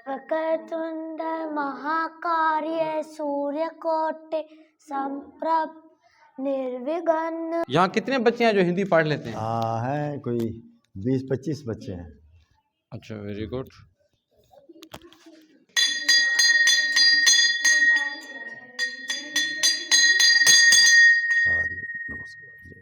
वक्रतुंड महाकाय सूर्यकोटि संप्रभ निर्विघ्न। यहाँ कितने बच्चे हैं जो हिंदी पढ़ लेते हैं? हैं कोई 20-25 बच्चे हैं। अच्छा, वेरी गुड। नमस्कार, जय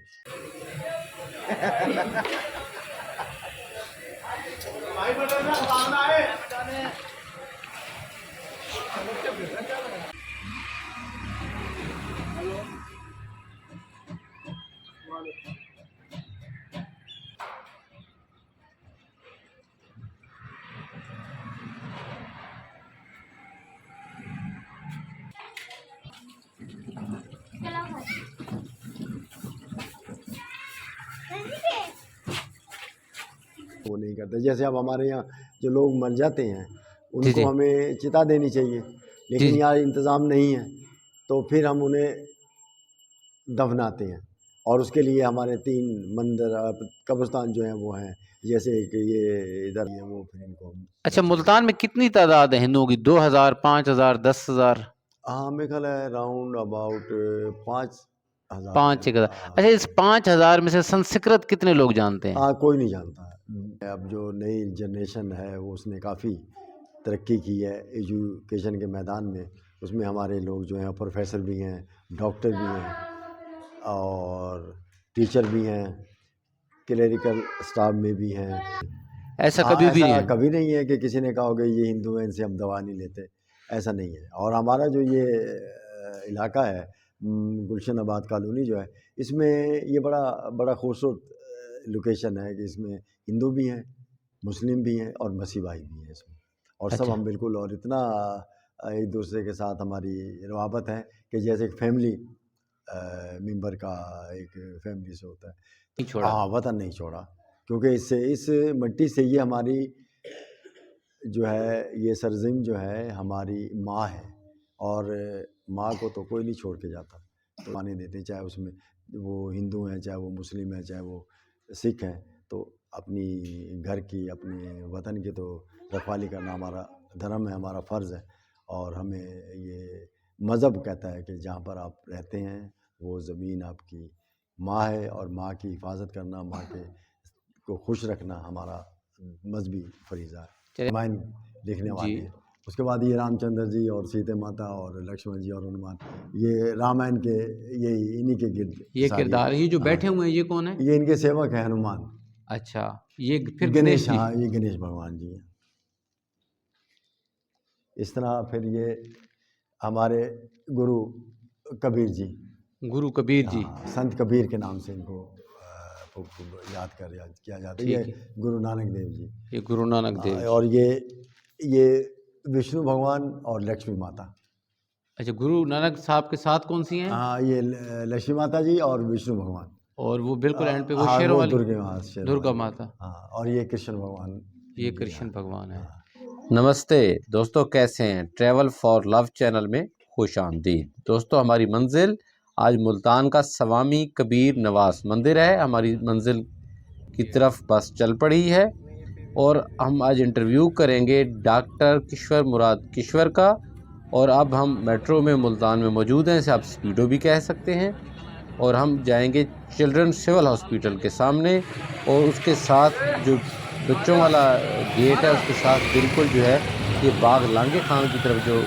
वो नहीं करते। जैसे अब हमारे यहाँ जो लोग मर जाते हैं उनको हमें चिता देनी चाहिए, लेकिन यहाँ इंतज़ाम नहीं है, तो फिर हम उन्हें दफनाते हैं। और उसके लिए हमारे 3 मंदिर कब्रिस्तान जो हैं वो हैं, जैसे कि ये इधर ये वो, फिर इनको। अच्छा, मुल्तान में कितनी तादाद है हिंदुओं की? 2000, 5000, 10,000? हाँ, मेरे ख्याल है राउंड अबाउट 5,000। 5,000। अच्छा, इस 5,000 में से संस्कृत कितने लोग जानते हैं? हाँ, कोई नहीं जानता। अब जो नई जनरेशन है वो उसने काफ़ी तरक्की की है एजुकेशन के मैदान में। उसमें हमारे लोग जो हैं प्रोफेसर भी हैं, डॉक्टर भी हैं और टीचर भी हैं, क्लेरिकल स्टाफ में भी हैं। ऐसा कभी भी नहीं है? कभी नहीं है कि किसी ने कहा होगा ये हिंदू हैं इनसे हम दवा नहीं लेते, ऐसा नहीं है। और हमारा जो ये इलाका है गुलशन आबाद कॉलोनी जो है, इसमें ये बड़ा खूबसूरत लोकेशन है कि इसमें हिंदू भी हैं, मुस्लिम भी हैं और मसीह भाई भी हैं इसमें। और सब हम बिल्कुल, और इतना एक दूसरे के साथ हमारी रवाबत है कि जैसे एक फैमिली मेंबर का एक फैमिली से होता है। हाँ, वतन नहीं छोड़ा, क्योंकि इस मिट्टी से ये हमारी जो है, ये सरज़मीन जो है हमारी माँ है, और माँ को तो कोई नहीं छोड़ के जाता। तो माने देते, चाहे उसमें वो हिंदू हैं, चाहे वो मुस्लिम हैं, चाहे वो सिख हैं, तो अपनी घर की, अपने वतन की तो रखवाली करना हमारा धर्म है, हमारा फ़र्ज़ है। और हमें ये मज़हब कहता है कि जहाँ पर आप रहते हैं वो ज़मीन आपकी माँ है, और माँ की हिफाजत करना, माँ के को खुश रखना हमारा मजहबी फरीज़ा है। रामायण लिखने वाले हैं। उसके बाद ये रामचंद्र जी और सीता माता और लक्ष्मण जी और हनुमान, ये रामायण के ये इन्हीं के ये किरदार। ये जो बैठे हुए हैं ये कौन है? ये इनके सेवक हैं, हनुमान। अच्छा, ये फिर गणेश। हाँ, ये गणेश भगवान जी हैं। इस तरह फिर ये हमारे गुरु कबीर जी, गुरु कबीर जी, संत कबीर के नाम से इनको याद किया जाता है। ये गुरु नानक देव जी, ये गुरु नानक देव। और ये विष्णु भगवान और लक्ष्मी माता। अच्छा, गुरु नानक साहब के साथ कौन सी हैं? हाँ, ये लक्ष्मी माता जी और विष्णु भगवान, और वो बिल्कुल एंड पे वो हाँ, शेरों वाली दुर्गा माता। हाँ, और ये कृष्ण भगवान। ये कृष्ण भगवान है। नमस्ते दोस्तों, कैसे हैं? ट्रैवल फॉर लव चैनल में खुश आमदीद। दोस्तों, हमारी मंजिल आज मुल्तान का स्वामी कबीर नवास मंदिर है। हमारी मंजिल की तरफ बस चल पड़ी है और हम आज इंटरव्यू करेंगे डॉक्टर किश्वर मुराद किश्वर का। और अब हम मेट्रो में मुल्तान में मौजूद हैं, इसे आप स्पीडो भी कह सकते हैं। और हम जाएंगे चिल्ड्रन सिविल हॉस्पिटल के सामने, और उसके साथ जो बच्चों वाला गेट है उसके साथ बिल्कुल जो है ये बाग लांगे खान की तरफ जो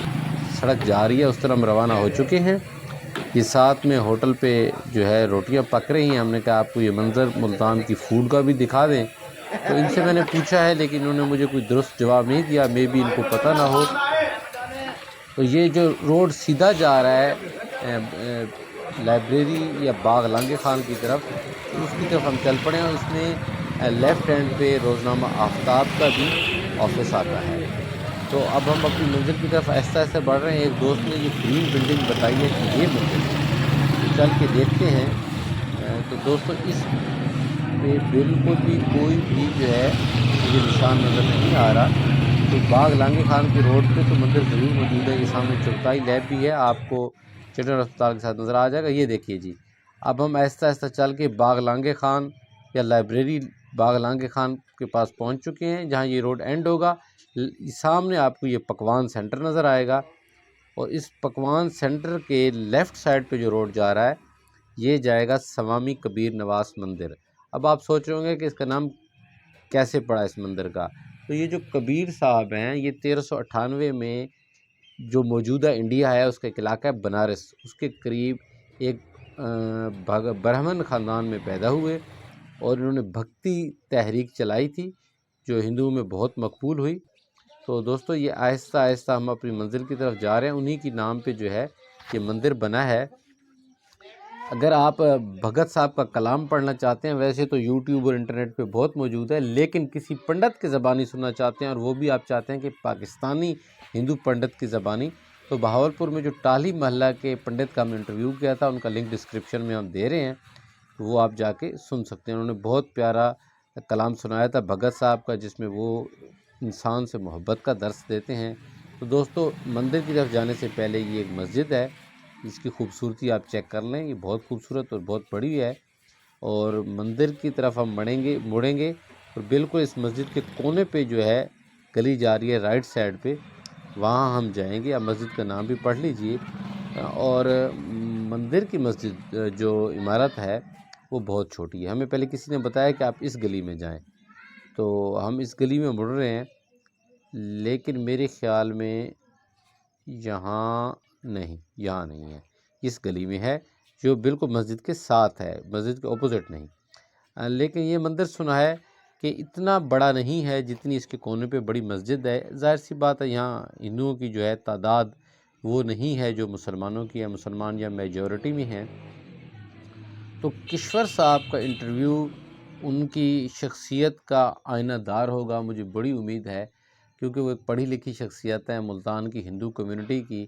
सड़क जा रही है उस तरफ हम रवाना हो चुके हैं। ये साथ में होटल पे जो है रोटियां पक रही हैं। हमने कहा आपको ये मंज़र मुल्तान की फ़ूड का भी दिखा दें, तो इनसे मैंने पूछा है लेकिन उन्होंने मुझे कोई दुरुस्त जवाब नहीं दिया, मे भी इनको पता ना हो। तो ये जो रोड सीधा जा रहा है लाइब्रेरी या बाग लांगे खान की तरफ, तो उसकी तरफ हम चल पड़े और इसमें लेफ़्ट हैंड पे रोज़नामा आफ्ताब का भी ऑफिस आता है। तो अब हम अपनी मंजिल की तरफ आहिस्ता आहिस्ता बढ़ रहे हैं। एक दोस्त ने ये ग्रीन बिल्डिंग बताई है कि ये मंजिल है, चल के देखते हैं। तो दोस्तों, इस पे बिल्कुल भी कोई भी जो है मुझे निशान नज़र नहीं आ रहा। तो बाग लांगे खान के रोड पे तो मंदिर ज़रूर मौजूद है। ये सामने चुगताई लैब भी है, आपको चिल्ड्रन अस्पताल के साथ नज़र आ जाएगा। ये देखिए जी, अब हम आहिस्ता आहिस्ता चल के बाग लांगे खान या लाइब्रेरी बाग लांगे खान के पास पहुंच चुके हैं, जहां ये रोड एंड होगा। सामने आपको ये पकवान सेंटर नज़र आएगा और इस पकवान सेंटर के लेफ़्ट साइड पे जो रोड जा रहा है ये जाएगा स्वामी कबीर नवास मंदिर। अब आप सोच रहे होंगे कि इसका नाम कैसे पड़ा इस मंदिर का। तो ये जो कबीर साहब हैं ये 1398 में जो मौजूदा इंडिया है उसका एक इलाका है बनारस, उसके करीब एक ब्राह्मण ख़ानदान में पैदा हुए और इन्होंने भक्ति तहरीक चलाई थी जो हिंदुओं में बहुत मकबूल हुई। तो दोस्तों ये आहिस्ता आहिस्ता हम अपनी मंजिल की तरफ जा रहे हैं, उन्हीं की नाम पे जो है ये मंदिर बना है। अगर आप भगत साहब का कलाम पढ़ना चाहते हैं, वैसे तो यूट्यूब और इंटरनेट पे बहुत मौजूद है, लेकिन किसी पंडित की ज़बानी सुनना चाहते हैं और वो भी आप चाहते हैं कि पाकिस्तानी हिंदू पंडित की ज़बानी, तो बहावलपुर में जो टाली महल्ला के पंडित का हमने इंटरव्यू किया था उनका लिंक डिस्क्रिप्शन में हम दे रहे हैं, वो आप जाके सुन सकते हैं। उन्होंने बहुत प्यारा कलाम सुनाया था भगत साहब का, जिसमें वो इंसान से मोहब्बत का दर्स देते हैं। तो दोस्तों मंदिर की तरफ जाने से पहले ये एक मस्जिद है, इसकी खूबसूरती आप चेक कर लें, ये बहुत खूबसूरत और बहुत बड़ी है। और मंदिर की तरफ हम मुड़ेंगे और बिल्कुल इस मस्जिद के कोने पे जो है गली जा रही है राइट साइड पे, वहाँ हम जाएंगे। आप मस्जिद का नाम भी पढ़ लीजिए। और मंदिर की मस्जिद जो इमारत है वो बहुत छोटी है। हमें पहले किसी ने बताया कि आप इस गली में जाएं, तो हम इस गली में मुड़ रहे हैं, लेकिन मेरे ख़्याल में यहाँ नहीं है, इस गली में है जो बिल्कुल मस्जिद के साथ है, मस्जिद के ऑपोजिट नहीं। लेकिन ये मंदिर सुना है कि इतना बड़ा नहीं है जितनी इसके कोने पे बड़ी मस्जिद है। ज़ाहिर सी बात है यहाँ हिंदुओं की जो है तादाद वो नहीं है जो मुसलमानों की है, मुसलमान या मेजॉरिटी में हैं। तो किश्वर साहब का इंटरव्यू उनकी शख्सियत का आईनादार होगा, मुझे बड़ी उम्मीद है, क्योंकि वो एक पढ़ी लिखी शख्सियत है, मुल्तान की हिंदू कम्युनिटी की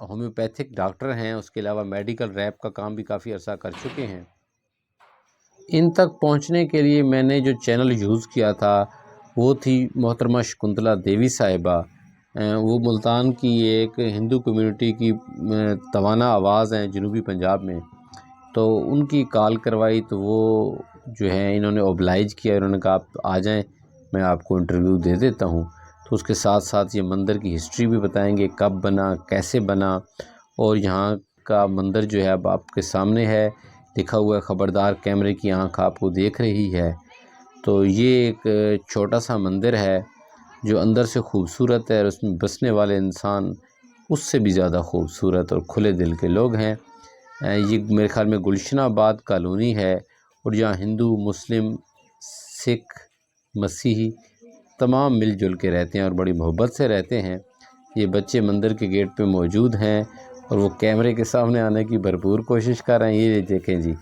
होम्योपैथिक डॉक्टर हैं, उसके अलावा मेडिकल रैप का काम भी काफ़ी अर्सा कर चुके हैं। इन तक पहुंचने के लिए मैंने जो चैनल यूज़ किया था वो थी मोहतरमा शकुंतला देवी साहिबा। वो मुल्तान की एक हिंदू कम्युनिटी की तवाना आवाज़ हैं जनूबी पंजाब में। तो उनकी कॉल करवाई तो वो जो है इन्होंने ओबलाइज किया, इन्होंने कहा आप आ जाएं, मैं आपको इंटरव्यू दे देता हूं। तो उसके साथ साथ ये मंदिर की हिस्ट्री भी बताएंगे, कब बना, कैसे बना, और यहाँ का मंदिर जो है अब आपके सामने है, लिखा हुआ है ख़बरदार कैमरे की आंख आपको देख रही है। तो ये एक छोटा सा मंदिर है जो अंदर से खूबसूरत है और उसमें बसने वाले इंसान उससे भी ज़्यादा खूबसूरत और खुले दिल के लोग हैं। ये मेरे ख़्याल में गुलशनाबाद कॉलोनी है और यहाँ हिंदू, मुस्लिम, सिख, मसीही तमाम मिलजुल के रहते हैं और बड़ी मोहब्बत से रहते हैं। ये बच्चे मंदिर के गेट पे मौजूद हैं और वो कैमरे के सामने आने की भरपूर कोशिश कर रहे हैं। ये देखें जी,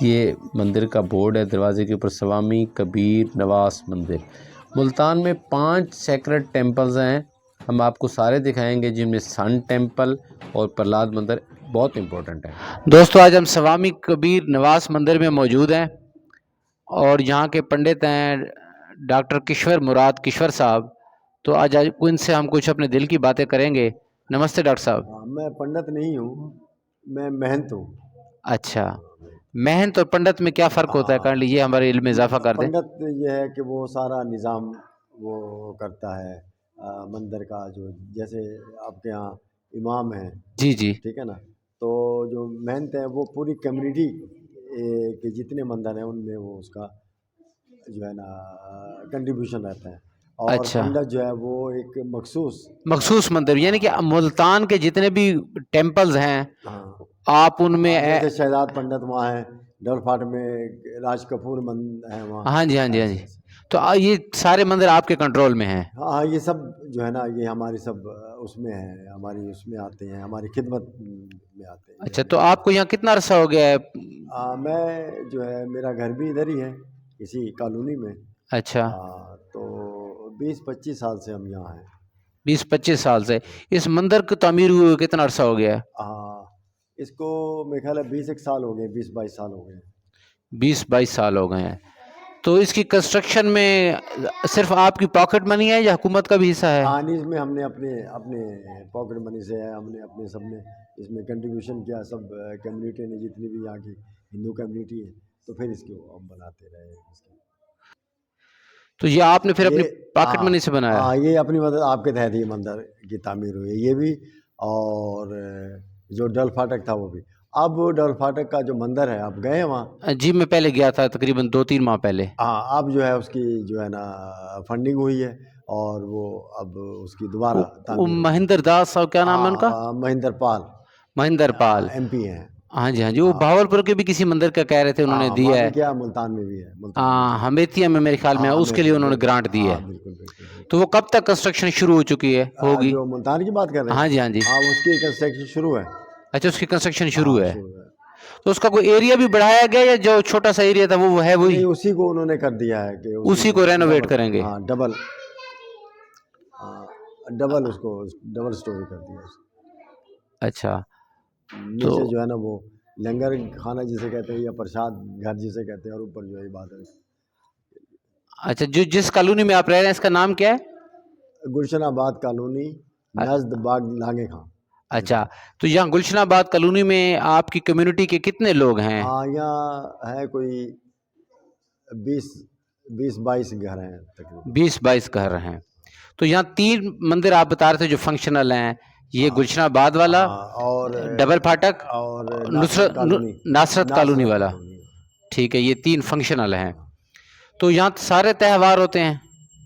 ये मंदिर का बोर्ड है, दरवाजे के ऊपर स्वामी कबीर नवास मंदिर। मुल्तान में 5 सेक्रेड टेम्पल्स हैं, हम आपको सारे दिखाएंगे, जिनमें सन टेम्पल और प्रहलाद मंदिर बहुत इम्पोर्टेंट है। दोस्तों आज हम स्वामी कबीर नवास मंदिर में मौजूद हैं और यहाँ के पंडित हैं डॉक्टर किश्वर मुराद किश्वर साहब। तो आज इनसे हम कुछ अपने दिल की बातें करेंगे। नमस्ते डॉक्टर साहब। हाँ, मैं पंडित नहीं हूँ, मैं महंत हूँ। अच्छा, महंत और पंडित में क्या फ़र्क होता है? हाँ, कर लीजिए, हमारे इल्म में इजाफा कर दें। पंडित ये है कि वो सारा निज़ाम वो करता है, मंदिर का, जो जैसे आपके यहाँ इमाम हैं, जी जी। ठीक है ना। तो जो महंत है वो पूरी कम्युनिटी के जितने मंदिर हैं उनमें वो उसका जो है ना कंट्रीब्यूशन रहता है। और अच्छा, पंडित जो है वो एक मखसूस मखसूस मंदिर यानी कि मुल्तान के जितने भी टेम्पल्स हैं हाँ आप उनमें जैसे शहजाद पंडित वहाँ है, डोरफाट में राज कपूर है वहाँ, हाँ जी हाँ जी हाँ ऐसे जी। ऐसे। तो ये सारे मंदिर आपके कंट्रोल में हैं? हाँ हाँ, ये सब जो है ना ये हमारी सब उसमें है, हमारी उसमें आते हैं, हमारी खिदमत में आते हैं, ये अच्छा, तो हमारे आपको यहाँ कितना अरसा हो गया है? मैं जो है मेरा घर भी इधर ही है, इसी कॉलोनी में। अच्छा, तो 20-25 साल से हम यहाँ हैं। 20-25 साल से। इस मंदिर की तामीर हुए हुए कितना अरसा हो गया है? इसको मेरे ख्याल है 20 एक साल हो गए, 20-22 साल हो गए। 20-22 साल हो गए हैं। तो इसकी कंस्ट्रक्शन में सिर्फ आपकी पॉकेट मनी है या हुकूमत का भी हिस्सा है? इसमें हमने अपने अपने पॉकेट मनी से है, हमने अपने सबने इसमें कंट्रीब्यूशन किया, सब कम्युनिटी ने, जितनी भी यहाँ की हिंदू कम्युनिटी है, तो फिर इसको हम बनाते रहे इसके। तो ये आपने फिर अपनी ये पॉकेट हाँ मनी से बनाया? हाँ, ये अपनी मदद आपके तहत ये मंदिर की तामीर हुई है ये भी। और जो डल फाटक था वो भी। अब डल फाटक का जो मंदिर है, आप गए हैं वहाँ? जी मैं पहले गया था तकरीबन 2-3 माह पहले। हाँ, अब जो है उसकी जो है ना फंडिंग हुई है और वो अब उसकी दोबारा वो तामीर होगी। महेंद्र दास साहब, क्या नाम है उनका? महेंद्र पाल महेंद्र पाल। MP हैं। हाँ जी, हाँ जी, वो हाँ भावलपुर के भी किसी मंदिर का कह रहे थे उन्होंने हाँ, वहाँ दिया भी है। क्या मुल्तान में भी है, मुल्तान में भी है। हमेतिया में मेरे ख्याल में हाँ उसके लिए हमें उन्होंने ग्रांट दी है। हाँ बिल्कुल बिल्कुल बिल्कुल। तो वो कब तक कंस्ट्रक्शन शुरू हो चुकी है, होगी? जो मुल्तान की बात कर रहे हाँ हैं, जी, हाँ जी। हाँ उसकी कंस्ट्रक्शन शुरू है। अच्छा, उसकी कंस्ट्रक्शन शुरू हाँ है। शुरू है। तो उसका कोई एरिया भी बढ़ाया गया या जो छोटा सा एरिया था वो है वही? नहीं, उसी को उन्होंने कर दिया है कि उसी उसी को में रेनोवेट डबल, करेंगे? हाँ डबल, डबल उसको डबल स्टोरी कर दिया उसको। अच्छा। तो नीचे जो है ना वो लंगर खाना जिसे कहते हैं या प्रसाद घर जिसे कहते हैं, और ऊपर जो है इबादत। अच्छा, जो जिस कॉलोनी में आप रह रहे हैं इसका नाम क्या है? गुलशनाबाद कॉलोनी, नज़द बाग लागे खां। अच्छा, तो यहाँ गुलशनाबाद कॉलोनी में आपकी कम्युनिटी के कितने लोग हैं? हाँ, यहाँ है कोई 20-22 घर हैं तकरीबन। 20-22 घर हैं। तो यहाँ 3 मंदिर आप बता रहे थे जो फंक्शनल हैं, ये गुलशनाबाद वाला, हाँ और डबल फाटक, नासरत नुसरत कॉलोनी, नासरत कॉलोनी नासरत वाला। कॉलोनी। ठीक है, ये 3 फंक्शनल हैं। तो यहाँ सारे त्योहार होते हैं?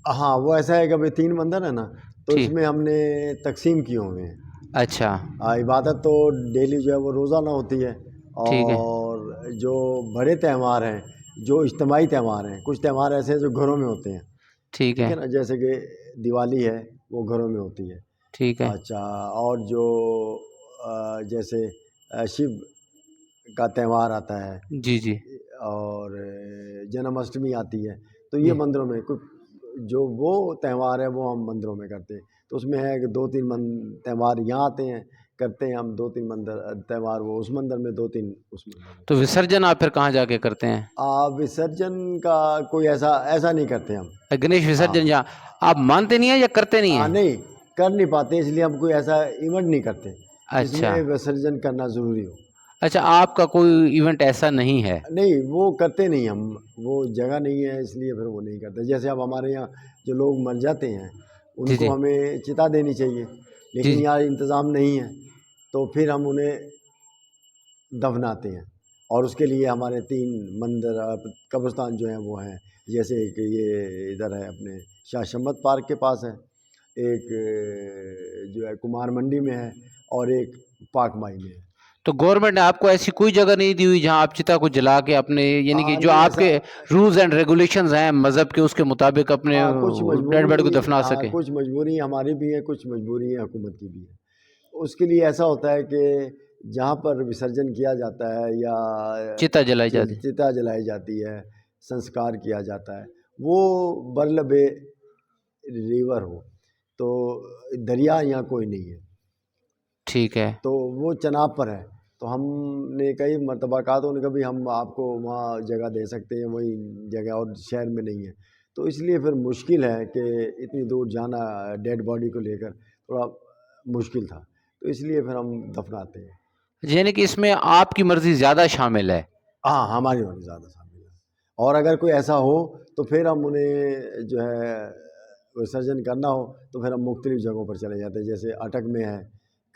हाँ, वो ऐसा है कि भाई 3 मंदिर है ना, तो ठीक। इसमें हमने तकसीम किए हुए हैं। अच्छा। इबादत तो डेली जो है वो रोज़ाना होती है। ठीक है। और जो बड़े त्यौहार हैं, जो इज्तिमाई त्यौहार हैं, कुछ त्यौहार ऐसे हैं जो घरों में होते हैं। ठीक ठीक है। है ना, जैसे कि दिवाली है वो घरों में होती है। ठीक है। अच्छा, और जो जैसे शिव का त्यौहार आता है जी, जी। और जन्माष्टमी आती है, तो ये जी। मंदिरों में कुछ जो वो त्यौहार है वो हम मंदिरों में करते हैं। तो उसमें है कि 2-3 त्यौहार यहाँ आते हैं, करते हैं हम 2-3 मंदिर त्यौहार वो उस मंदिर में, 2-3 उस मंदिर में। तो विसर्जन आप फिर कहाँ जाके करते हैं? विसर्जन का कोई ऐसा ऐसा नहीं करते हम। गणेश हाँ विसर्जन यहाँ आप मानते नहीं है या करते नहीं है? नहीं, कर नहीं पाते, इसलिए हम कोई ऐसा इवेंट नहीं करते अच्छा। जिसमें विसर्जन करना ज़रूरी हो। अच्छा, आपका कोई इवेंट ऐसा नहीं है? नहीं, वो करते नहीं हम, वो जगह नहीं है इसलिए फिर वो नहीं करते। जैसे अब हमारे यहाँ जो लोग मर जाते हैं, जी, उनको जी। हमें चिता देनी चाहिए, जी, लेकिन जी। यहाँ इंतज़ाम नहीं है, तो फिर हम उन्हें दफनाते हैं। और उसके लिए हमारे 3 मंदिर कब्रिस्तान जो हैं वो हैं। जैसे कि ये इधर है अपने शाह शम्मत पार्क के पास है, एक जो है कुमार मंडी में है, और एक पाक माई में है। तो गवर्नमेंट ने आपको ऐसी कोई जगह नहीं दी हुई जहाँ आप चिता को जला के अपने, यानी कि जो नहीं आपके ऐसा, रूल्स एंड रेगुलेशंस हैं मज़हब के, उसके मुताबिक अपने कुछ डेड बॉडी को मजबूरी, दफना सके? कुछ मजबूरी हमारी भी है, कुछ मजबूरी हुकूमत की भी है। उसके लिए ऐसा होता है कि जहाँ पर विसर्जन किया जाता है या चिता जलाई जाती? चिता जलाई जाती है, संस्कार किया जाता है, वो बरलबे रिवर हो, तो दरिया यहाँ कोई नहीं है, ठीक है। तो वो चनाब पर है। तो हमने कई मरतबा कहा, तो उन्होंने कहा भी हम आपको वहाँ जगह दे सकते हैं, वही जगह और शहर में नहीं है। तो इसलिए फिर मुश्किल है कि इतनी दूर जाना डेड बॉडी को लेकर, थोड़ा मुश्किल था, तो इसलिए फिर हम दफनाते हैं। यानी कि इसमें आपकी मर्जी ज़्यादा शामिल है? हाँ, हमारी मर्ज़ी ज़्यादा शामिल है। और अगर कोई ऐसा हो तो फिर हम उन्हें जो है विसर्जन करना हो तो फिर हम मुख्तलिफ़ जगहों पर चले जाते हैं। जैसे अटक में है,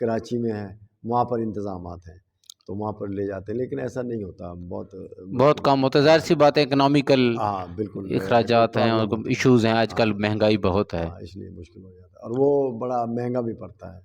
कराची में है, वहाँ पर इंतज़ामात हैं, तो वहाँ पर ले जाते हैं। लेकिन ऐसा नहीं होता, बहुत बहुत मुश्किल कम होता है, हाँ, ज़ाहिर सी बात है, इकोनॉमिकल हाँ बिल्कुल इखराजात हैं प्रॉब्लम और होती है। इश्यूज़ हैं, हाँ, आजकल महंगाई बहुत है। हाँ, इसलिए मुश्किल हो जाता है और वो बड़ा महँगा भी पड़ता है।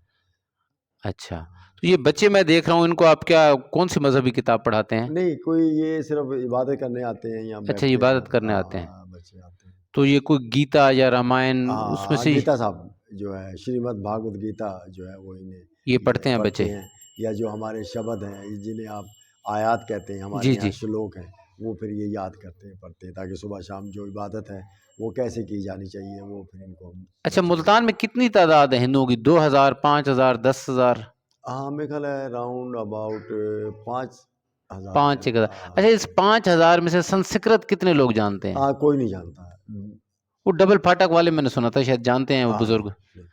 अच्छा, तो ये बच्चे मैं देख रहा हूँ, इनको आप क्या कौन सी मजहबी किताब पढ़ाते हैं? नहीं, कोई ये सिर्फ़ इबादत करने आते हैं, यहाँ अच्छा, बैठते हैं इबादत और करने आते हैं। बच्चे आते हैं। तो ये कोई गीता या रामायण उसमें हाँ, से गीता साहब जो है, श्रीमद् भागवत गीता जो है वो इन्हें ये जो पढ़ते हैं पढ़ते बच्चे? हैं। या जो हमारे शब्द हैं जिन्हें आप आयत कहते हैं, हमारे जी, यहाँ जी। श्लोक हैं, वो फिर ये याद करते हैं, पढ़ते हैं, ताकि सुबह शाम जो इबादत है वो कैसे की जानी चाहिए, वो फिर इनको हम अच्छा, बच्चों को। मुल्तान में कितनी तादाद है हिंदुओं की? 2000, 5000, 10,000? हाँ, मेरे ख्याल है राउंड अबाउट 5,000 के 5 एक हज़ार। अच्छा, इस करीब। 5000 में से संस्कृत कितने लोग जानते हैं? कोई नहीं जानता है। वो डबल फाटक वाले मैंने सुना था शायद जानते हैं, वो नहीं, बुजुर्ग नहीं।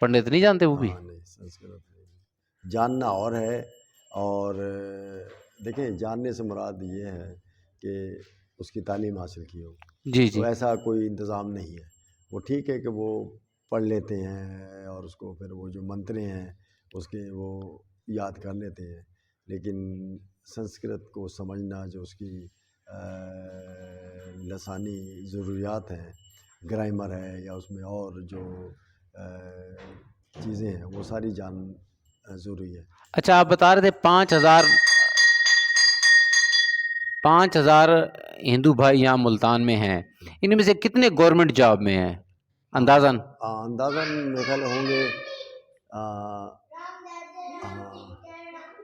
पंडित नहीं जानते वो भी? नहीं, संस्कृत नहीं। जानना और है, और देखें, जानने से मुराद ये है कि उसकी तालीम हासिल की हो। जी तो जी। ऐसा कोई इंतज़ाम नहीं है। वो ठीक है कि वो पढ़ लेते हैं और उसको फिर वो जो मंत्र हैं उसके वो याद कर लेते हैं, लेकिन संस्कृत को समझना जो उसकी लसानी ज़रूरियात हैं, ग्रामर है या उसमें और जो चीज़ें हैं वो सारी ज़रूरी है। अच्छा, आप बता रहे थे 5,000 हिंदू भाई यहाँ मुल्तान में हैं, इनमें से कितने गवर्नमेंट जॉब में हैं अंदाज़न? अंदाज़न मेरे ख्याल होंगे आ, आ,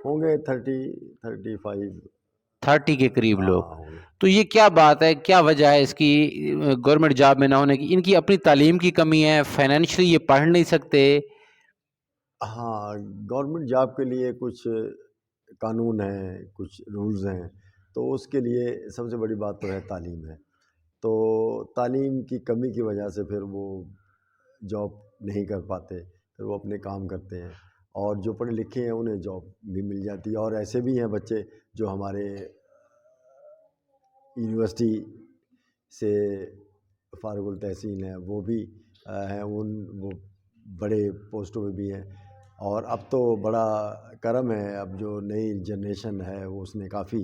होंगे 30-35। 30 के करीब हाँ लोग। होंगे। तो ये क्या बात है, क्या वजह है इसकी गवर्नमेंट जॉब में ना होने की? इनकी अपनी तालीम की कमी है, फाइनेंशियली ये पढ़ नहीं सकते? हाँ, गवर्नमेंट जॉब के लिए कुछ कानून हैं, कुछ रूल्स हैं, तो उसके लिए सबसे बड़ी बात तो है तालीम है। तो तालीम की कमी की वजह से फिर वो जॉब नहीं कर पाते, फिर वो अपने काम करते हैं, और जो पढ़े लिखे हैं उन्हें जॉब भी मिल जाती है। और ऐसे भी हैं बच्चे जो हमारे यूनिवर्सिटी से फ़ारिगुल तहसील हैं, वो भी हैं, वो बड़े पोस्टों में भी हैं। और अब तो बड़ा करम है, अब जो नई जनरेशन है वो उसने काफ़ी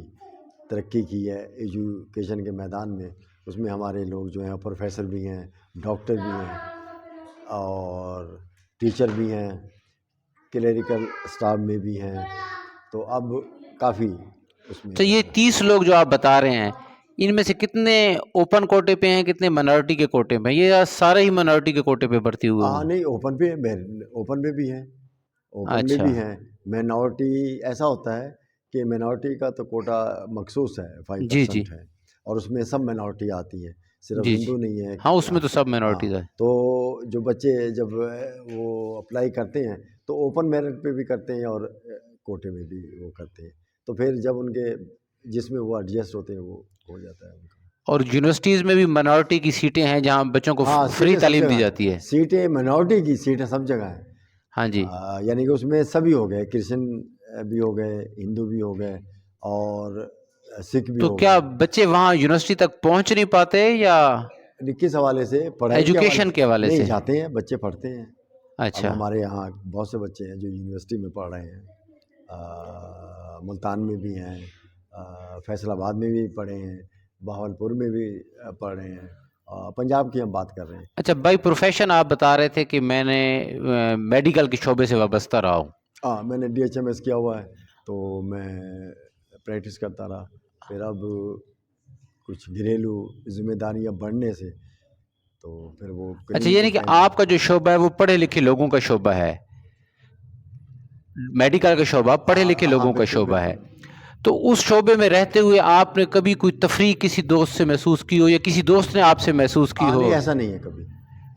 तरक्की की है एजुकेशन के मैदान में। उसमें हमारे लोग जो हैं प्रोफेसर भी हैं, डॉक्टर भी हैं और टीचर भी हैं, क्लेरिकल स्टाफ में भी हैं, तो अब काफ़ी उसमें तो ये 30 लोग जो आप बता रहे हैं, इनमें से कितने ओपन कोटे पे हैं, कितने माइनॉरिटी के कोटे पे हैं? ये सारे ही माइनॉरिटी के कोटे पे भर्ती हुए हाँ हैं? नहीं, ओपन पे भी हैं, ओपन में अच्छा। भी हैं। मिनॉरिटी ऐसा होता है कि मिनॉरिटी का तो कोटा मखसूस है, जी जी। 5% है, और उसमें सब मिनॉरिटी आती है, सिर्फ जी जी। हिंदू नहीं है। हाँ, उसमें तो सब हाँ, माइनॉरिटीज है। तो जो बच्चे जब वो अप्लाई करते हैं तो ओपन मेरिट पे भी करते हैं और कोटे में भी वो करते हैं, तो फिर जब उनके जिसमें वो एडजस्ट होते हैं वो हो जाता है उनका। और यूनिवर्सिटीज़ में भी माइनॉरिटी की सीटें हैं जहाँ बच्चों को हाँ, फ्री सीटें सब तालीम दी जगह हैं, जाती है? सीटें मिनॉरिटी की सीटें सब जगह हैं। हाँ जी। यानी कि उसमें सभी हो गए, क्रिश्चियन भी हो गए, हिंदू भी हो गए और सिख भी तो हो क्या गए। बच्चे वहाँ यूनिवर्सिटी तक पहुँच नहीं पाते, या किस हवाले से? पढ़ाई के हवाले एजुकेशन से? के हवाले नहीं, से? जाते हैं, बच्चे पढ़ते हैं। अब अच्छा। हमारे यहाँ बहुत से बच्चे हैं जो यूनिवर्सिटी में पढ़ रहे हैं, मुल्तान में भी हैं, फैसलाबाद में भी पढ़े हैं, बहावलपुर में भी पढ़ रहे हैं, पंजाब की हम बात कर रहे हैं। अच्छा, बाई प्रोफेशन आप बता रहे थे कि मैंने मेडिकल के शोबे से वाबस्ता रहा हूँ। हाँ, मैंने DHMS किया हुआ है, तो मैं प्रैक्टिस करता रहा। फिर अब कुछ घरेलू जिम्मेदारियां बढ़ने से तो फिर वो अच्छा, कहीं तो यानी कि टाइम। आपका जो शोबा है वो पढ़े लिखे लोगों का शोबा है, मेडिकल का शोबा पढ़े लिखे हाँ लोगों का बिल्कुल शोबा है। बिल्कुल। तो उस शोबे में रहते हुए आपने कभी कोई तफरीक किसी दोस्त से महसूस की हो, या किसी दोस्त ने आपसे महसूस की हो? नहीं, ऐसा नहीं है कभी।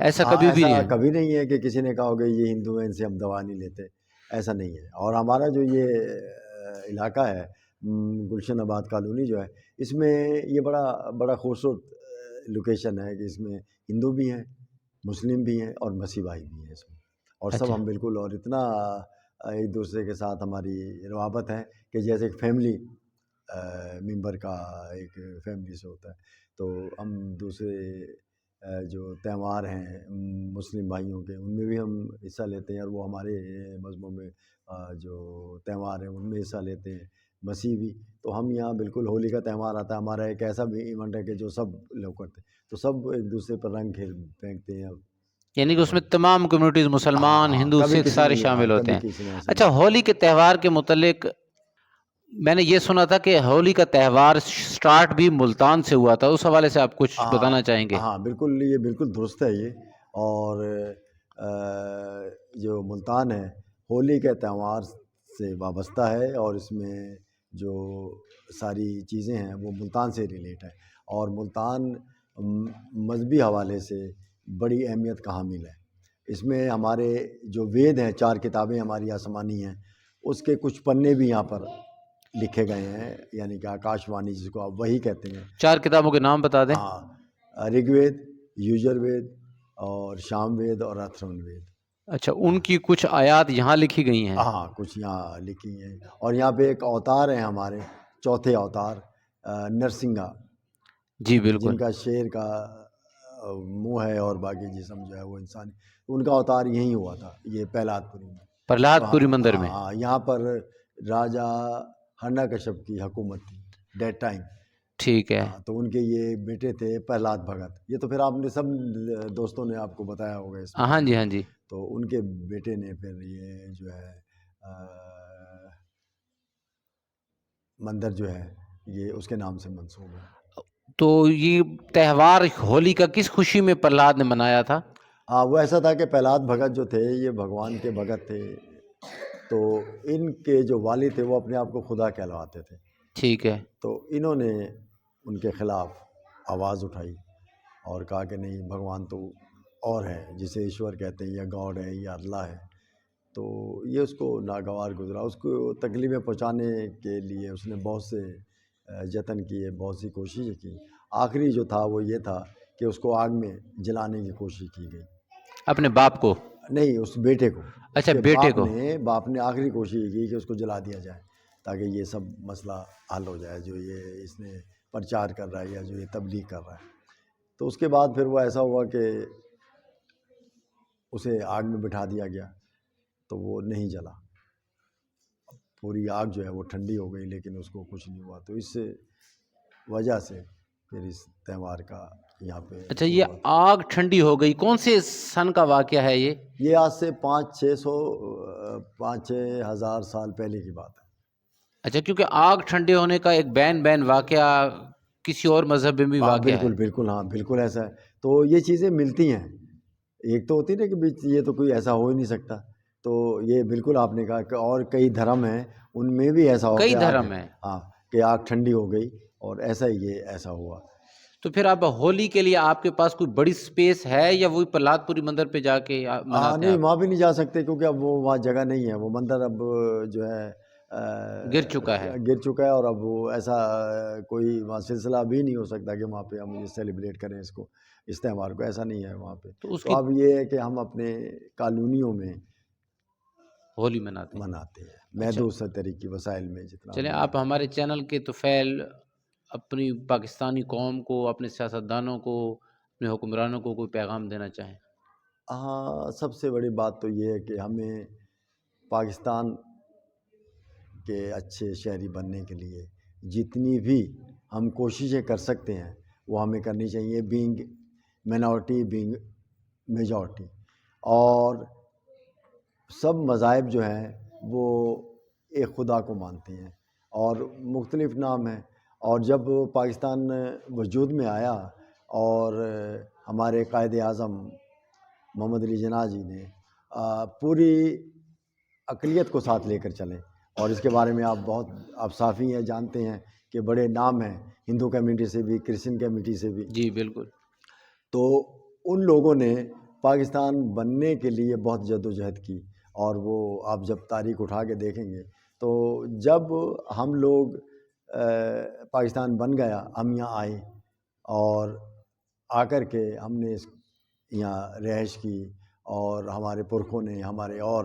ऐसा कभी भी नहीं ऐसा है? कभी नहीं है कि किसी ने कहा होगा ये हिंदू हैं इनसे हम दवा नहीं लेते, ऐसा नहीं है। और हमारा जो ये इलाका है, गुलशन आबाद कॉलोनी जो है, इसमें ये बड़ा बड़ा खूबसूरत लोकेशन है कि इसमें हिंदू भी हैं, मुस्लिम भी हैं और मसीह भाई भी हैं इसमें, और सब अच्छा। हम बिल्कुल, और इतना एक दूसरे के साथ हमारी रवाबत है कि जैसे एक फैमिली मेंबर का एक फैमिली से होता है। तो हम दूसरे जो त्यौहार हैं मुस्लिम भाइयों के, उनमें भी हम हिस्सा लेते हैं, और वो हमारे मज़हबों में जो त्यौहार हैं उनमें हिस्सा लेते हैं, मसीह भी। तो हम यहाँ बिल्कुल होली का त्यौहार आता है, हमारा एक ऐसा भी इवेंट है कि जो सब लोग करते हैं, तो सब एक दूसरे पर रंग खेल फेंकते हैं। यानी कि उसमें तमाम कम्युनिटीज़, हाँ मुसलमान, हाँ, हिंदू, कभी सिख किसी सारे ने, हाँ शामिल होते कभी हैं। किसी ने ऐसा अच्छा, नहीं किया। होली के त्यौहार के मुतल्लिक मैंने ये सुना था कि होली का त्यौहार स्टार्ट भी मुल्तान से हुआ था, उस हवाले से आप कुछ बताना हाँ चाहेंगे? हाँ, बिल्कुल, ये बिल्कुल दुरुस्त है ये। और जो मुल्तान है, होली के त्यौहार से वाबस्ता है, और इसमें जो सारी चीज़ें हैं वो मुल्तान से रिलेट है। और मुल्तान मजहबी हवाले से बड़ी अहमियत का हामिल है। इसमें हमारे जो वेद हैं, 4 किताबें हमारी आसमानी हैं, उसके कुछ पन्ने भी यहाँ पर लिखे गए हैं, यानी कि आकाशवाणी जिसको आप वही कहते हैं। 4 किताबों के नाम बता दें। हाँ, ऋग्वेद, यजुर्वेद और सामवेद और अथर्ववेद। अच्छा, उनकी कुछ आयत यहाँ लिखी गई हैं। हाँ, कुछ यहाँ लिखी हैं, और यहाँ पे एक अवतार है हमारे, चौथे अवतार नरसिंगा। जी बिल्कुल। जिनका शेर का मुंह है और बाकी जिस्म जो है वो इंसान, उनका अवतार यहीं हुआ था, ये प्रहलादपुरी में। तो प्रहलादपुरी हाँ मंदिर हाँ में। हाँ, यहाँ पर राजा हरण्यकश्यप की हुकूमत थी डेट टाइम। ठीक है। हाँ, तो उनके ये बेटे थे प्रहलाद भगत। ये तो फिर आपने सब दोस्तों ने आपको बताया होगा इस हाँ बारे जी, में। हाँ जी। तो उनके बेटे ने फिर ये जो है अ, मंदिर जो है ये उसके नाम से मंसूब है। तो ये त्योहार होली का किस खुशी में प्रहलाद ने मनाया था? हाँ, वो ऐसा था कि प्रहलाद भगत जो थे ये भगवान के भगत थे। तो इनके जो वालिद थे वो अपने आप को खुदा कहलवाते थे। ठीक है। तो इन्होंने उनके खिलाफ आवाज़ उठाई और कहा कि नहीं, भगवान तो और है, जिसे ईश्वर कहते हैं, या गॉड है या अल्लाह है। तो ये उसको नागवार गुजरा। उसको तकलीफ़ें पहुंचाने के लिए उसने बहुत से जतन किए, बहुत सी कोशिशें की। आखिरी जो था वो ये था कि उसको आग में जलाने की कोशिश की गई। अपने बाप को? नहीं, उस बेटे को। अच्छा, उसके बेटे को। बाप ने आखिरी कोशिश की कि उसको जला दिया जाए, ताकि ये सब मसला हल हो जाए, जो ये इसने प्रचार कर रहा है या जो ये तबलीग कर रहा है। तो उसके बाद फिर वो ऐसा हुआ कि उसे आग में बिठा दिया गया, तो वो नहीं जला। पूरी आग जो है वो ठंडी हो गई, लेकिन उसको कुछ नहीं हुआ। तो इस वजह से फिर इस त्यौहार का यहाँ पे अच्छा, ये शुरुआत। आग ठंडी हो गई, कौन से सन का वाकया है ये? ये आज से 5-6 हज़ार साल पहले की बात है। अच्छा, क्योंकि आग ठंडे होने का एक बैन वाकया किसी और मजहब में भी हाँ, वाकया है। बिल्कुल, बिल्कुल, हाँ, बिल्कुल ऐसा है। तो ये चीज़ें मिलती हैं। एक तो होती है ना कि बीच ये तो कोई ऐसा हो ही नहीं सकता। तो ये बिल्कुल आपने कहा कि और कई धर्म हैं, उनमें भी ऐसा हो कई कि आग, धर्म है। हाँ, कि आग ठंडी हो गई और ऐसा ही ये ऐसा हुआ। तो फिर आप होली के लिए आपके पास कोई बड़ी स्पेस है या वही प्रहलादपुरी मंदिर पे जाके हाँ, मनाते हैं नहीं, आप? वहाँ भी नहीं जा सकते क्योंकि अब वो वहाँ जगह नहीं है। वो मंदिर अब जो है गिर चुका है। गिर चुका है, और अब वो ऐसा कोई वहाँ सिलसिला भी नहीं हो सकता कि वहाँ पे हम ये सेलिब्रेट करें इसको, इस त्यौहार को। ऐसा नहीं है वहाँ पे। तो तो उसकी अब ये है कि हम अपने कॉलोनियों में होली मनाते हैं। मनाते हैं, अच्छा, महदूद से तरीके वसाइल में जितना हम चलें, बना आप हमारे चैनल के तुफ़ैल अपनी पाकिस्तानी कौम को, अपने सियासतदानों को, अपने हुक्मरानों को कोई पैगाम देना चाहें? हाँ, सबसे बड़ी बात तो ये है कि हमें पाकिस्तान के अच्छे शहरी बनने के लिए जितनी भी हम कोशिशें कर सकते हैं वो हमें करनी चाहिए, बीइंग मिनॉरिटी बीइंग मेजॉरिटी। और सब मज़ाहिब जो हैं वो एक खुदा को मानते हैं और मुख्तलिफ़ नाम हैं। और जब पाकिस्तान वजूद में आया और हमारे कायदे आज़म मोहम्मद अली जिन्ना जी ने पूरी अक़लियत को साथ लेकर चले, और इसके बारे में आप साफ़ी हैं, जानते हैं कि बड़े नाम हैं हिंदू कम्युनिटी से भी, क्रिश्चियन कम्युनिटी से भी। जी, बिल्कुल। तो उन लोगों ने पाकिस्तान बनने के लिए बहुत जद्दोजहद की, और वो आप जब तारीख़ उठा के देखेंगे तो जब हम लोग पाकिस्तान बन गया, हम यहाँ आए और आकर के हमने यहाँ रिहाइश की, और हमारे पुरखों ने, हमारे और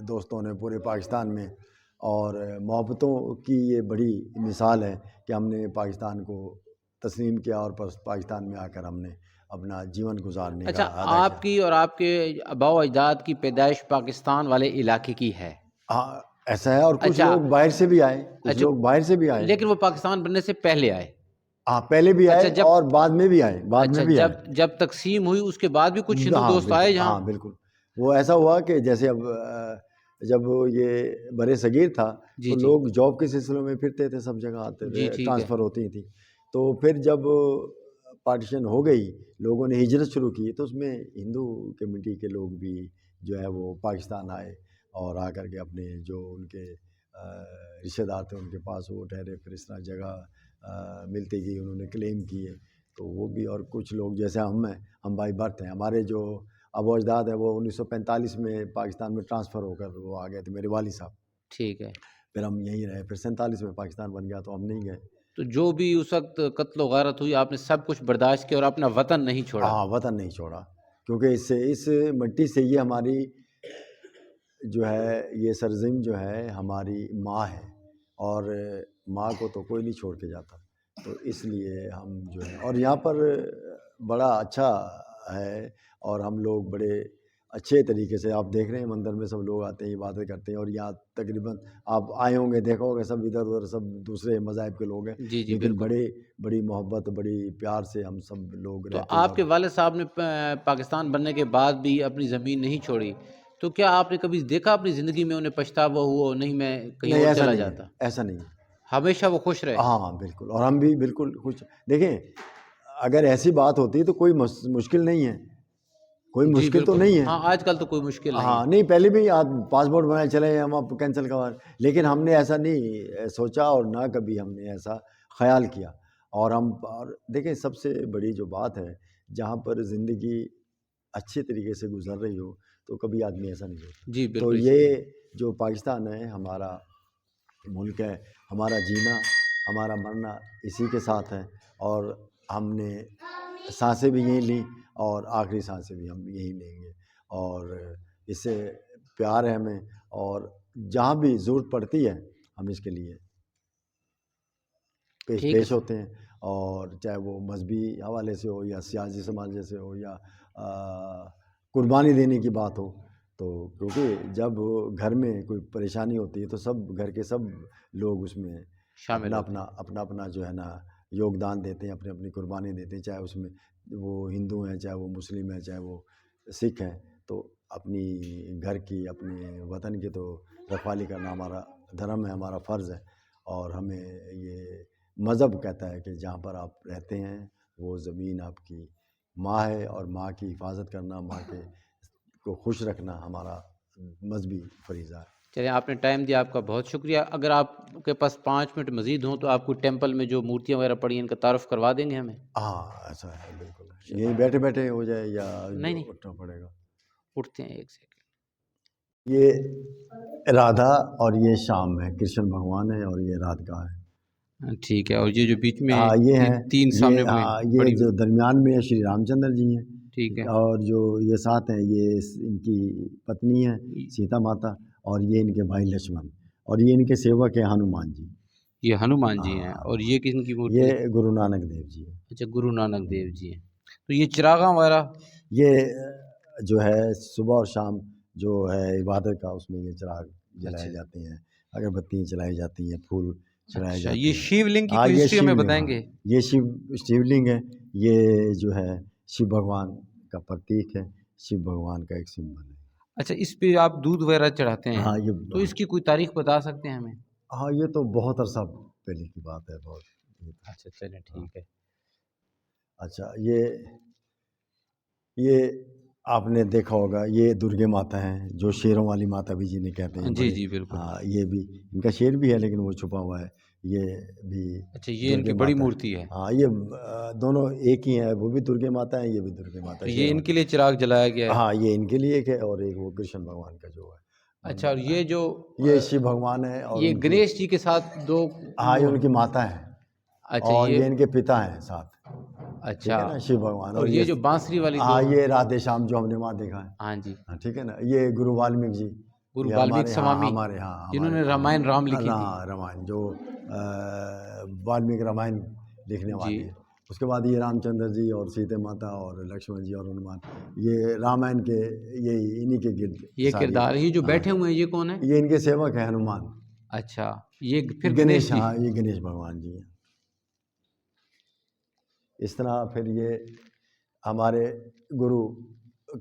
दोस्तों ने पूरे पाकिस्तान में, और मोहब्बतों की ये बड़ी मिसाल है कि हमने पाकिस्तान को तस्लीम किया और पाकिस्तान में आकर हमने अपना जीवन गुजारने अच्छा, का अदा किया। आपकी और आपके आबाओ-अजदाद की पैदाइश पाकिस्तान वाले इलाके की है? हाँ, ऐसा है, और कुछ अच्छा, लोग बाहर से भी आए, कुछ अच्छा, लोग बाहर से भी आए। लेकिन वो पाकिस्तान बनने से पहले आए? हाँ, पहले भी अच्छा, आए और बाद में भी आए, बाद अच्छा, में भी आए। जब तक़सीम हुई उसके बाद भी कुछ हिंदू हाँ, दोस्त आए बिल्कुल, यहाँ? हाँ, बिल्कुल। वो ऐसा हुआ कि जैसे अब जब ये बरे-सगीर था, जी, तो जी। लोग जॉब के सिलसिले में फिरते थे, सब जगह आते जी, थे, ठीक है। ट्रांसफ़र होती थी। तो फिर जब पार्टीशन हो गई, लोगों ने हिजरत शुरू की, तो उसमें हिंदू कम्युनिटी के लोग भी जो है वो पाकिस्तान आए, और आकर के अपने जो उनके रिश्तेदार थे उनके पास वो ठहरे। फिर इस तरह जगह मिलती गई, उन्होंने क्लेम किए, तो वो भी। और कुछ लोग जैसे हम हैं, हम बाई बर्थ हैं, हमारे जो अबू अजदाद है वो 1945 में पाकिस्तान में ट्रांसफ़र होकर वो आ गए थे, मेरे वालिद साहब। ठीक है। फिर हम यहीं रहे, फिर 47 में पाकिस्तान बन गया तो हम नहीं गए। तो जो भी उस वक़्त कत्ल गारत हुई, आपने सब कुछ बर्दाश्त किया और अपना वतन नहीं छोड़ा। हाँ, वतन नहीं छोड़ा, क्योंकि इस मिट्टी से ये हमारी जो है, ये सरज़मीन जो है हमारी माँ है, और माँ को तो कोई नहीं छोड़ के जाता। तो इसलिए हम जो है, और यहाँ पर बड़ा अच्छा है, और हम लोग बड़े अच्छे तरीके से, आप देख रहे हैं मंदिर में सब लोग आते हैं, इबादत करते हैं, और यहाँ तकरीबन आप आए होंगे, देखा होगा, सब इधर उधर सब दूसरे मज़ाहिब के लोग हैं, जी, जी, लेकिन बिल्कुल। बड़ी मोहब्बत, बड़ी प्यार से हम सब लोग तो रहते हैं। आपके और वालिद साहब ने पाकिस्तान बनने के बाद भी अपनी ज़मीन नहीं छोड़ी, तो क्या आपने कभी देखा अपनी ज़िंदगी में उन्हें पछतावा हुआ, नहीं मैं कहीं नहीं, और ऐसा चला नहीं है, जाता? ऐसा नहीं है। हमेशा वो खुश रहे? हाँ, बिल्कुल, और हम भी बिल्कुल खुश। देखें, अगर ऐसी बात होती तो कोई मुश्किल नहीं है, कोई जी, मुश्किल तो बिल्कुल। नहीं है। हाँ, आजकल तो कोई मुश्किल नहीं हाँ, है। नहीं, पहले भी आप पासपोर्ट बनाए चले हम अब कैंसिल करवा, लेकिन हमने ऐसा नहीं सोचा, और ना कभी हमने ऐसा ख़्याल किया। और देखिए, सबसे बड़ी जो बात है, जहाँ पर ज़िंदगी अच्छे तरीके से गुज़र रही हो, तो कभी आदमी ऐसा नहीं सोचता। जी, तो बिल्कुल ये सही। जो पाकिस्तान है, हमारा मुल्क है, हमारा जीना, हमारा मरना इसी के साथ है, और हमने साँसें भी यहीं ली, और आखिरी साँसें भी हम यहीं लेंगे, और इससे प्यार है हमें, और जहाँ भी ज़रूरत पड़ती है हम इसके लिए ठीक है पेश सर। होते हैं, और चाहे वो मजहबी हवाले से हो, या सियासी समाज से हो, या कुर्बानी देने की बात हो। तो क्योंकि जब घर में कोई परेशानी होती है, तो सब घर के सब लोग उसमें शामिल होते हैं। अपना अपना जो है ना योगदान देते हैं, अपनी अपनी कुर्बानी देते हैं, चाहे उसमें वो हिंदू हैं, चाहे वो मुस्लिम हैं, चाहे वो सिख हैं। तो अपनी घर की, अपने वतन की तो रखवाली करना हमारा धर्म है, हमारा फ़र्ज़ है, और हमें ये मज़हब कहता है कि जहाँ पर आप रहते हैं वो ज़मीन आपकी माँ है, और माँ की हिफाजत करना, माँ के को खुश रखना हमारा मज़हबी फ़रीज़ा है। चलिए, आपने टाइम दिया, आपका बहुत शुक्रिया। अगर आपके पास 5 मिनट मज़ीद हों, तो आपको टेम्पल में जो मूर्तियाँ वगैरह पड़ी हैं, इनका तारुफ़ करवा देंगे हमें? हाँ, ऐसा है बिल्कुल। चलिए। यहीं बैठे-बैठे हो जाए, या नहीं, नहीं, उठना पड़ेगा? उठते हैं 1 सेकंड। ये राधा और ये श्याम है, कृष्ण भगवान है, और ये राधिका है। ठीक है, और ये जो बीच में हाँ, ये हैं, 3 ये सामने हाँ, ये पड़ी हुई, जो दरमियान में श्री रामचंद्र जी हैं, ठीक है। और जो ये साथ हैं, ये इनकी पत्नी है सीता माता, और ये इनके भाई लक्ष्मण, और ये इनके सेवक हैं हनुमान जी। ये हनुमान जी हैं, और हाँ, ये किसकी मूर्ति है? ये गुरु नानक देव जी है। अच्छा, गुरु नानक देव जी हैं। तो ये चिरागां वगैरह? ये जो है सुबह और शाम जो है इबादत का, उसमें ये चिराग जलाए अच्छा, जाते हैं, अगरबत्ती जलाई जाती हैं, फूल चढ़ाए अच्छा, जाते ये हैं। शिवलिंग की हाँ, कोई ये हिस्ट्री हमें शिवलिंग, हाँ, बताएँगे? ये शिवलिंग है। ये जो है शिव भगवान का प्रतीक है, शिव भगवान का एक सिंबल है। अच्छा, इस पे आप दूध वगैरह चढ़ाते हैं, हाँ, ये तो इसकी कोई तारीख़ बता सकते हैं हमें? हाँ, ये तो बहुत अरसा पहले की बात है, बहुत। ये तो अच्छा, चलिए हाँ, ठीक है। अच्छा, ये आपने देखा होगा, ये दुर्गे माता हैं, जो शेरों वाली माता भी जिन्हें कहते हैं, जी, बड़े। जी, बिल्कुल। हाँ, ये भी इनका शेर भी है, लेकिन वो छुपा हुआ है। ये भी अच्छा, ये दुर्गे इनकी बड़ी माता है। मूर्ति है। हाँ, ये दोनों एक ही हैं, वो भी दुर्गे माता है, ये भी दुर्गे माता तो है, ये शेरों इनके वाली। लिए चिराग जलाया गया है। हाँ, ये इनके लिए एक है, और एक वो कृष्ण भगवान का जो है अच्छा, और ये जो ये शिव भगवान है, और ये उनकी, गणेश जी के साथ 2 हाँ, ये वो उनकी माता है, अच्छा और ये ये इनके पिता हैं साथ। ठीक अच्छा, है ना, शिव भगवान, और और ये ये जो बांसुरी वाली 2 हाँ, ये राधे श्याम जो हमने वहाँ देखा है। हाँ जी, हाँ, ठीक है ना, ये गुरु वाल्मीकि जी, गुरु ये वाल्मीकि स्वामी, हमारे जिन्होंने रामायण राम लिखी थी। रामायण जो वाल्मीकि रामायण लिखने जी, वाले हैं। उसके बाद ये रामचंद्र जी, और सीता माता, और लक्ष्मण जी, और हनुमान, ये रामायण के, ये इन्हीं के गिर्द ये सारी। किरदार, ये जो हाँ, बैठे हुए हैं, ये कौन है? ये इनके सेवक हैं हनुमान। अच्छा, ये ये फिर गणेश गणेश, जी। हाँ, ये गणेश भगवान जी हैं। इस तरह फिर ये हमारे गुरु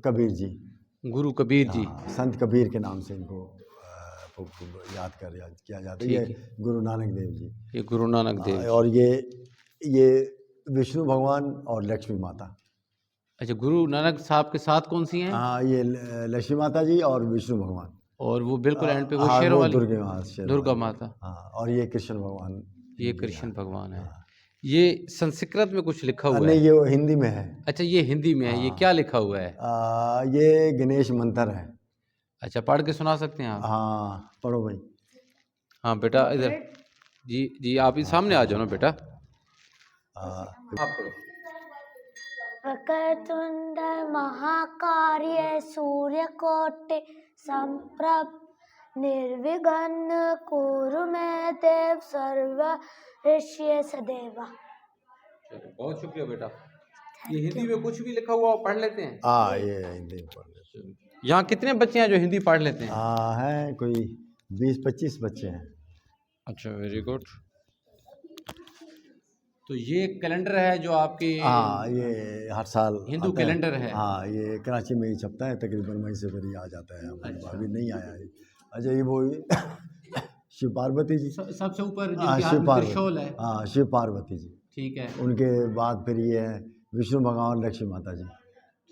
कबीर जी, गुरु कबीर जी, हाँ, संत कबीर के नाम से इनको याद किया जाता है। ये ठीक है। गुरु नानक देव जी। ये गुरु नानक देव जी। और ये विष्णु भगवान और लक्ष्मी माता। अच्छा, गुरु नानक साहब के साथ कौन-सी हैं? हाँ, ये लक्ष्मी माता जी और विष्णु भगवान। और वो बिल्कुल एंड पे वो हाँ, शेरों वो वाली? दुर्गे माँ, शेर दुर्गा वाली। माता। हाँ, और ये कृष्ण भगवान ये इनके कृष्ण यहाँ। भगवान है। हाँ, ये संस्कृत में कुछ लिखा हुआ नहीं, है। ये वो हिंदी में है। अच्छा, ये हिंदी में है, ये क्या हाँ, लिखा हुआ है? ये गणेश मंत्र है। अच्छा, पढ़ के सुना सकते हैं आप? हाँ, पढ़ो भाई। हाँ, बेटा इधर। जी, जी, आप ही सामने आ जाओ ना बेटा। हाँ, आप पढ़ो। वक्रतुंड महाकाय सूर्यकोटि संप्रभ निर्विघ्न कुरु मे देव सर्व ऋष्य सदेवा। चलो बहुत शुक्रिया बेटा। ये हिंदी में कुछ भी लिखा हुआ आप पढ़ लेते हैं? हाँ, ये हिंदी में पढ़ लेते चलो। यहाँ कितने बच्चे हैं जो हिंदी पढ़ लेते हैं? हैं। हाँ, हैं कोई 20-25 बच्चे हैं। अच्छा, वेरी गुड। तो ये कैलेंडर है जो आपके हाँ, ये हर साल हिंदू आता है। कैलेंडर है। हाँ, ये कराची में ही छपता है, तकरीबन वहीं से फिर ये आ जाता है। अच्छा। अभी नहीं आया है। अच्छा, ये वो शिव पार्वती जी। सबसे ऊपर हाँ, जिनके हाथ शिव में पार्वती। त्रिशूल है। हाँ, शिव पार्वती जी। ठीक है, उनके बाद फिर ये है विष्णु भगवान, लक्ष्मी माता जी।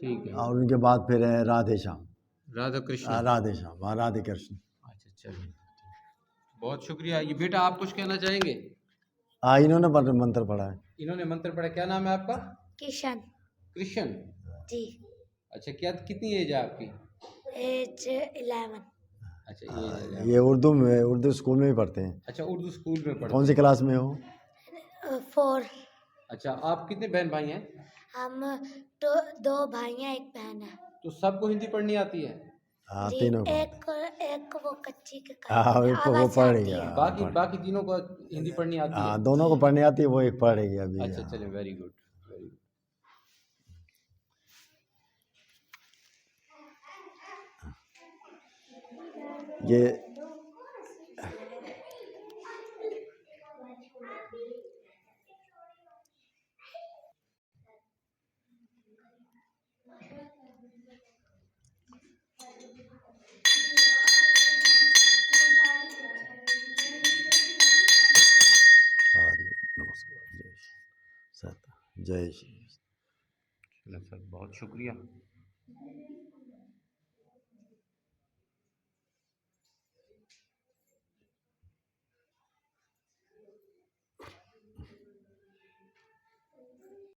ठीक है। और उनके बाद फिर है राधे श्याम। राधा कृष्ण। राधे श्याम, हाँ, राधे कृष्ण। अच्छा, चलिए बहुत शुक्रिया। ये बेटा आप कुछ कहना चाहेंगे? हाँ, इन्होंने मंत्र पढ़ा है। इन्होंने मंत्र पढ़ा। क्या नाम है आपका? किशन कृष्ण। जी। अच्छा, क्या कितनी एज है आपकी? एज 11। अच्छा, एज है। ये उर्दू स्कूल में ही पढ़ते हैं। अच्छा, उर्दू स्कूल में पढ़ते कौन सी क्लास में हो? 4। अच्छा, आप कितने बहन भाई हैं? हम तो 2 भाई हैं, 1 बहन है तो सबको हिंदी पढ़नी आती है? हाँ, जी। तीनों को। एक वो कच्ची के हाँ, काले एक को वो आवाज पढ़ आती गया। है। बाकी तीनों को हिंदी पढ़नी आती है? हाँ, दोनों को पढ़ने आती है, वो एक पढ़ रही है अभी। अच्छा, हाँ। चलिए वेरी गुड, वेरी गुड। ये हरि ओम, नमस्कार, जय श्री सत, जय श्री। चलो सर, बहुत शुक्रिया।